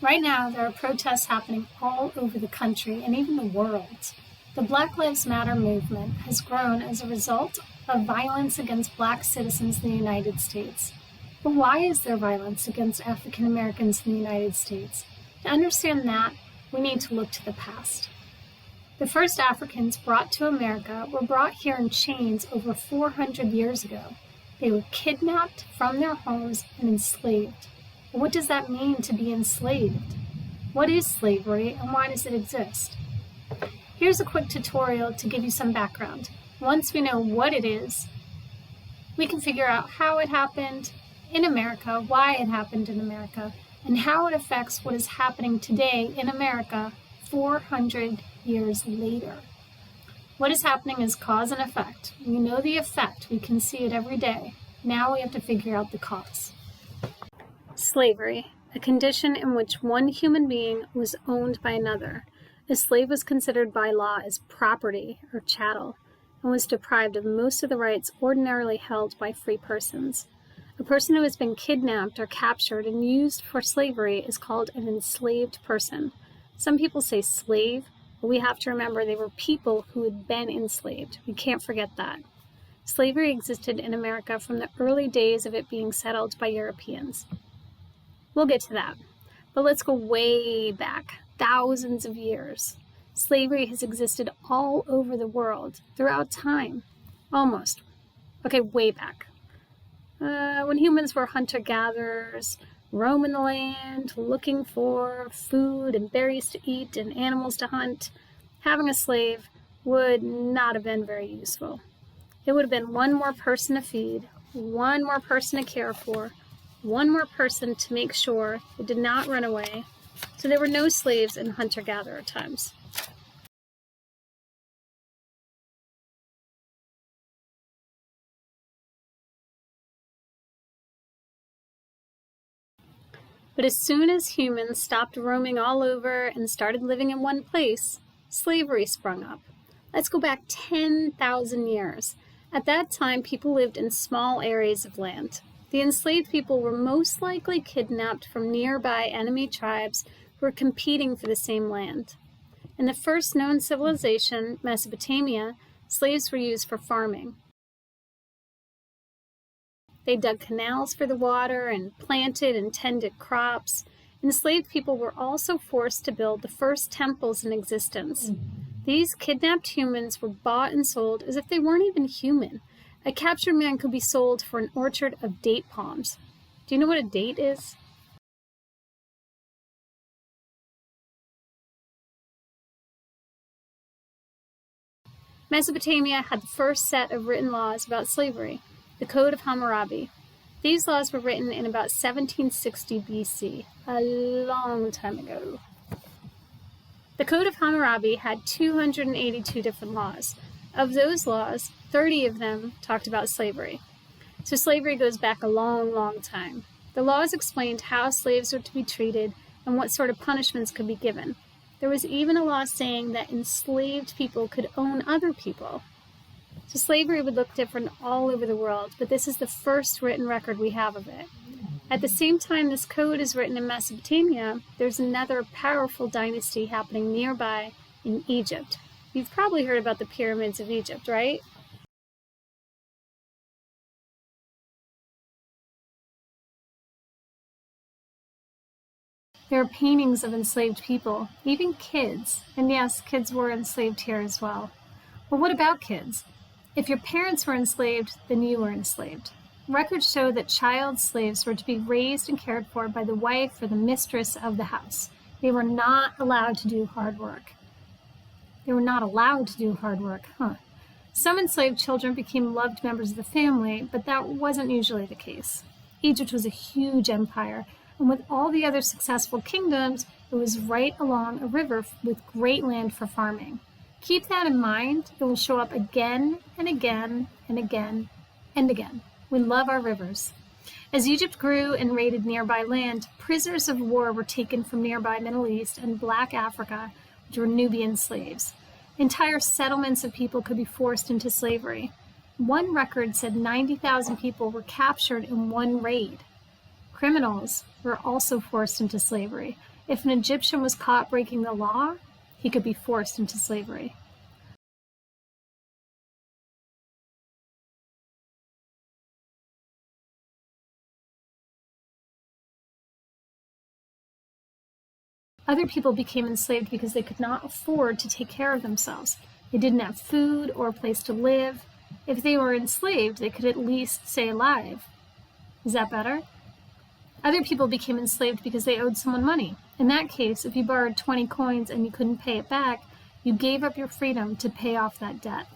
Right now, there are protests happening all over the country and even the world. The Black Lives Matter movement has grown as a result of violence against Black citizens in the United States. But why is there violence against African Americans in the United States? To understand that, we need to look to the past. The first Africans brought to America were brought here in chains over 400 years ago. They were kidnapped from their homes and enslaved. What does that mean to be enslaved? What is slavery and why does it exist? Here's a quick tutorial to give you some background. Once we know what it is, we can figure out how it happened in America, why it happened in America, and how it affects what is happening today in America 400 years later. What is happening is cause and effect. We know the effect, we can see it every day. Now we have to figure out the cause. Slavery, a condition in which one human being was owned by another. A slave was considered by law as property or chattel and was deprived of most of the rights ordinarily held by free persons. A person who has been kidnapped or captured and used for slavery is called an enslaved person. Some people say slave, but we have to remember they were people who had been enslaved. We can't forget that. Slavery existed in America from the early days of it being settled by Europeans. We'll get to that, but let's go way back, thousands of years. Slavery has existed all over the world, throughout time, almost. Okay, way back. When humans were hunter-gatherers, roaming the land, looking for food and berries to eat and animals to hunt, having a slave would not have been very useful. It would have been one more person to feed, one more person to care for, one more person to make sure it did not run away, so there were no slaves in hunter-gatherer times. But as soon as humans stopped roaming all over and started living in one place, slavery sprung up. Let's go back 10,000 years. At that time, people lived in small areas of land. The enslaved people were most likely kidnapped from nearby enemy tribes who were competing for the same land. In the first known civilization, Mesopotamia, slaves were used for farming. They dug canals for the water and planted and tended crops. Enslaved people were also forced to build the first temples in existence. These kidnapped humans were bought and sold as if they weren't even human. A captured man could be sold for an orchard of date palms. Do you know what a date is? Mesopotamia had the first set of written laws about slavery, the Code of Hammurabi. These laws were written in about 1760 BC, a long time ago. The Code of Hammurabi had 282 different laws. Of those laws, 30 of them talked about slavery. So slavery goes back a long, long time. The laws explained how slaves were to be treated and what sort of punishments could be given. There was even a law saying that enslaved people could own other people. So slavery would look different all over the world, but this is the first written record we have of it. At the same time this code is written in Mesopotamia, there's another powerful dynasty happening nearby in Egypt. You've probably heard about the pyramids of Egypt, right? There are paintings of enslaved people, even kids. And yes, kids were enslaved here as well. But what about kids? If your parents were enslaved, then you were enslaved. Records show that child slaves were to be raised and cared for by the wife or the mistress of the house. They were not allowed to do hard work. Some enslaved children became loved members of the family, but that wasn't usually the case. Egypt was a huge empire, and with all the other successful kingdoms, it was right along a river with great land for farming. Keep that in mind. It will show up again and again and again and again. We love our rivers. As Egypt grew and raided nearby land, prisoners of war were taken from nearby Middle East and Black Africa, which were Nubian slaves. Entire settlements of people could be forced into slavery. One record said 90,000 people were captured in one raid. Criminals were also forced into slavery. If an Egyptian was caught breaking the law, he could be forced into slavery. Other people became enslaved because they could not afford to take care of themselves. They didn't have food or a place to live. If they were enslaved, they could at least stay alive. Is that better? Other people became enslaved because they owed someone money. In that case, if you borrowed 20 coins and you couldn't pay it back, you gave up your freedom to pay off that debt.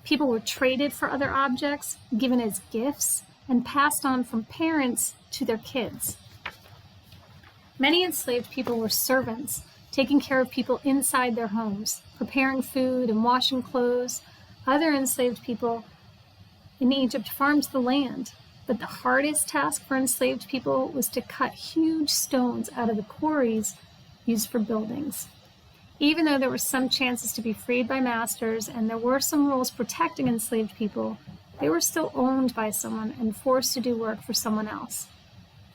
People were traded for other objects, given as gifts, and passed on from parents to their kids. Many enslaved people were servants, taking care of people inside their homes, preparing food and washing clothes. Other enslaved people in Egypt farmed the land, but the hardest task for enslaved people was to cut huge stones out of the quarries used for buildings. Even though there were some chances to be freed by masters and there were some rules protecting enslaved people, they were still owned by someone and forced to do work for someone else.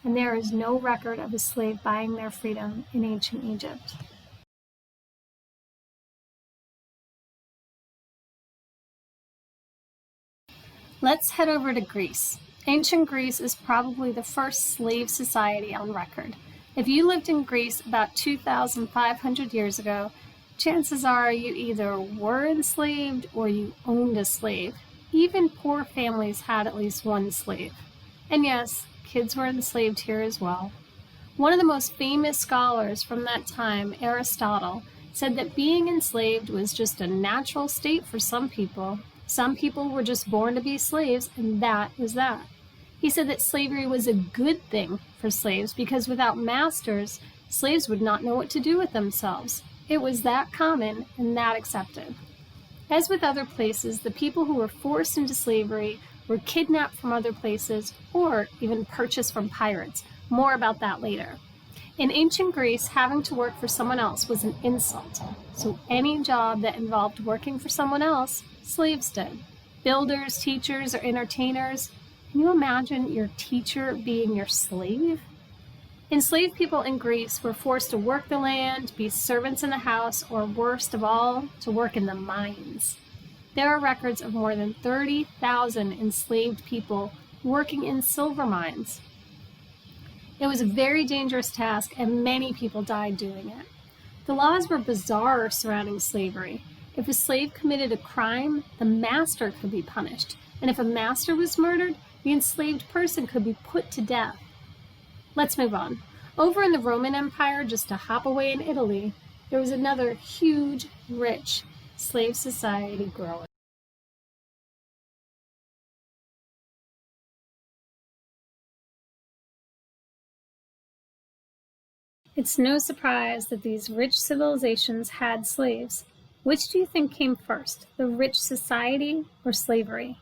And there is no record of a slave buying their freedom in ancient Egypt. Let's head over to Greece. Ancient Greece is probably the first slave society on record. If you lived in Greece about 2,500 years ago, chances are you either were enslaved or you owned a slave. Even poor families had at least one slave. And yes, kids were enslaved here as well. One of the most famous scholars from that time, Aristotle, said that being enslaved was just a natural state for some people. Some people were just born to be slaves, and that was that. He said that slavery was a good thing for slaves because without masters, slaves would not know what to do with themselves. It was that common and that accepted. As with other places, the people who were forced into slavery were kidnapped from other places or even purchased from pirates. More about that later. In ancient Greece, having to work for someone else was an insult. So any job that involved working for someone else, slaves did. Builders, teachers, or entertainers. Can you imagine your teacher being your slave? Enslaved people in Greece were forced to work the land, be servants in the house, or worst of all, to work in the mines. There are records of more than 30,000 enslaved people working in silver mines. It was a very dangerous task, and many people died doing it. The laws were bizarre surrounding slavery. If a slave committed a crime, the master could be punished, and if a master was murdered, the enslaved person could be put to death. Let's move on. Over in the Roman Empire, just a hop away in Italy, there was another huge, rich slave society growing. It's no surprise that these rich civilizations had slaves. Which do you think came first, the rich society or slavery?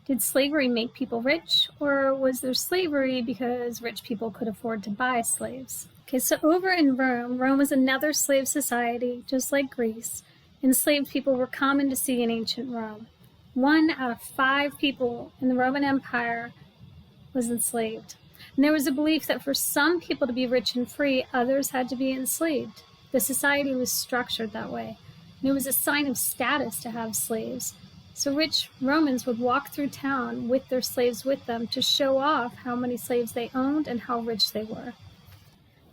Did slavery make people rich, or was there slavery because rich people could afford to buy slaves? Okay, so over in Rome, Rome was another slave society, just like Greece. Enslaved people were common to see in ancient Rome. 1 out of 5 people in the Roman Empire was enslaved. And there was a belief that for some people to be rich and free, others had to be enslaved. The society was structured that way. And it was a sign of status to have slaves. So rich Romans would walk through town with their slaves with them to show off how many slaves they owned and how rich they were.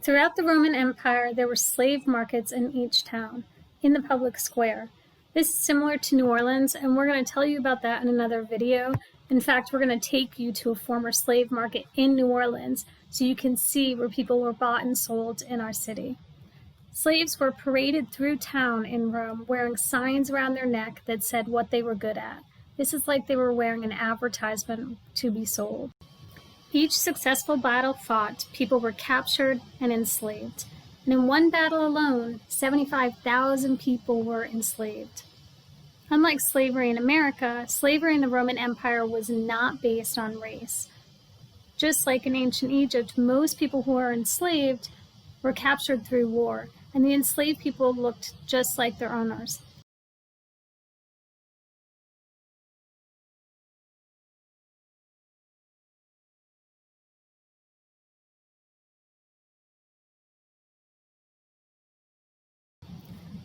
Throughout the Roman Empire, there were slave markets in each town, in the public square. This is similar to New Orleans, and we're going to tell you about that in another video. In fact, we're going to take you to a former slave market in New Orleans so you can see where people were bought and sold in our city. Slaves were paraded through town in Rome wearing signs around their neck that said what they were good at. This is like they were wearing an advertisement to be sold. Each successful battle fought, people were captured and enslaved. And in one battle alone, 75,000 people were enslaved. Unlike slavery in America, slavery in the Roman Empire was not based on race. Just like in ancient Egypt, most people who were enslaved were captured through war, and the enslaved people looked just like their owners.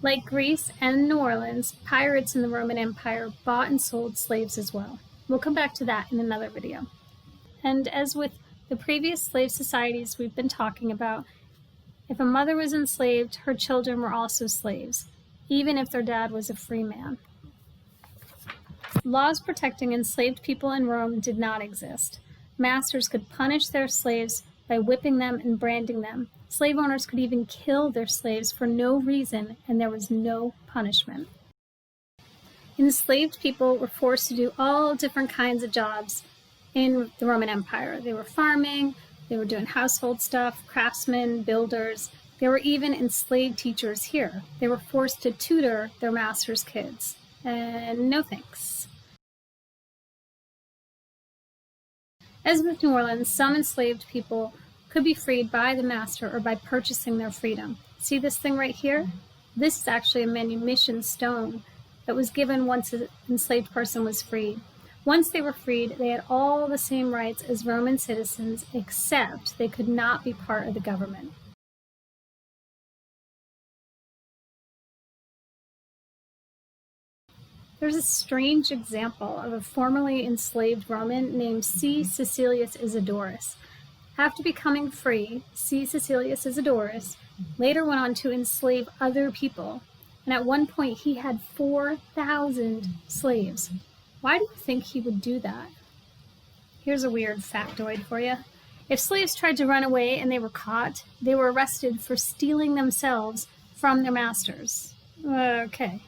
Like Greece and New Orleans, pirates in the Roman Empire bought and sold slaves as well. We'll come back to that in another video. And as with the previous slave societies we've been talking about, if a mother was enslaved, her children were also slaves, even if their dad was a free man. Laws protecting enslaved people in Rome did not exist. Masters could punish their slaves by whipping them and branding them. Slave owners could even kill their slaves for no reason, and there was no punishment. Enslaved people were forced to do all different kinds of jobs in the Roman Empire. They were farming, they were doing household stuff, craftsmen, builders. There were even enslaved teachers here. They were forced to tutor their master's kids. And no thanks. As with New Orleans, some enslaved people could be freed by the master or by purchasing their freedom. See this thing right here? This is actually a manumission stone that was given once an enslaved person was freed. Once they were freed, they had all the same rights as Roman citizens, except they could not be part of the government. There's a strange example of a formerly enslaved Roman named C. Caecilius Isidorus. After becoming free, C. Caecilius Isidorus later went on to enslave other people, and at one point he had 4,000 slaves. Why do you think he would do that? Here's a weird factoid for you. If slaves tried to run away and they were caught, they were arrested for stealing themselves from their masters. Okay.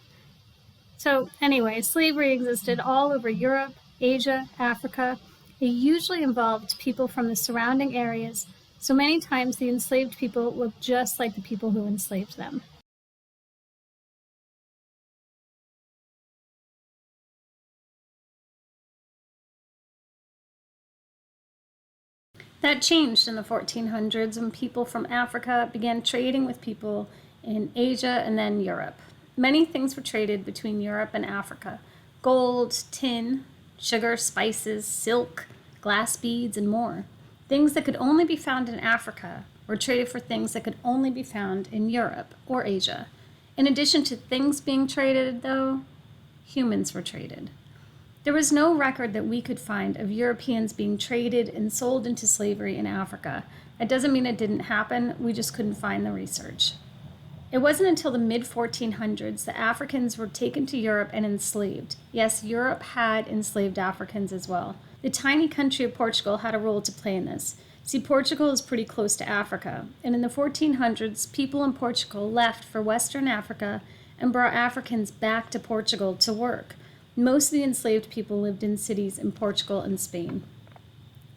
So anyway, slavery existed all over Europe, Asia, Africa. It usually involved people from the surrounding areas, so many times the enslaved people looked just like the people who enslaved them. That changed in the 1400s when people from Africa began trading with people in Asia and then Europe. Many things were traded between Europe and Africa: gold, tin, sugar, spices, silk, glass beads, and more. Things that could only be found in Africa were traded for things that could only be found in Europe or Asia. In addition to things being traded, though, humans were traded. There was no record that we could find of Europeans being traded and sold into slavery in Africa. That doesn't mean it didn't happen, we just couldn't find the research. It wasn't until the mid-1400s that Africans were taken to Europe and enslaved. Yes, Europe had enslaved Africans as well. The tiny country of Portugal had a role to play in this. See, Portugal is pretty close to Africa, and in the 1400s, people in Portugal left for Western Africa and brought Africans back to Portugal to work. Most of the enslaved people lived in cities in Portugal and Spain.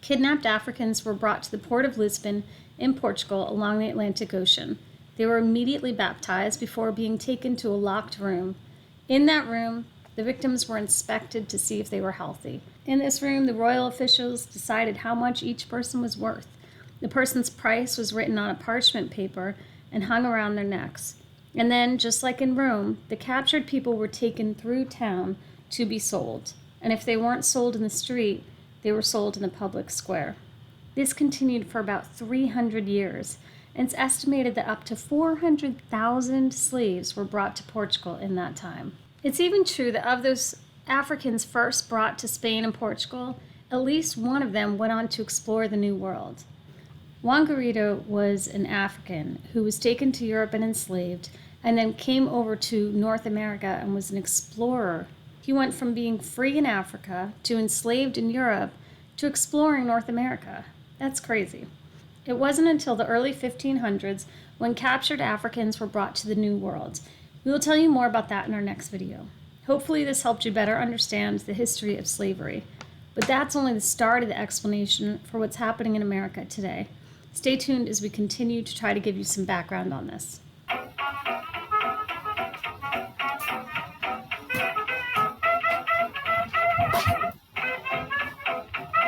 Kidnapped Africans were brought to the port of Lisbon in Portugal along the Atlantic Ocean. They were immediately baptized before being taken to a locked room. In that room, the victims were inspected to see if they were healthy. In this room, the royal officials decided how much each person was worth. The person's price was written on a parchment paper and hung around their necks. And then, just like in Rome, the captured people were taken through town to be sold. And if they weren't sold in the street, they were sold in the public square. This continued for about 300 years. And it's estimated that up to 400,000 slaves were brought to Portugal in that time. It's even true that of those Africans first brought to Spain and Portugal, at least one of them went on to explore the New World. Juan Garrido was an African who was taken to Europe and enslaved, and then came over to North America and was an explorer. He went from being free in Africa to enslaved in Europe to exploring North America. That's crazy. It wasn't until the early 1500s when captured Africans were brought to the New World. We will tell you more about that in our next video. Hopefully this helped you better understand the history of slavery. But that's only the start of the explanation for what's happening in America today. Stay tuned as we continue to try to give you some background on this.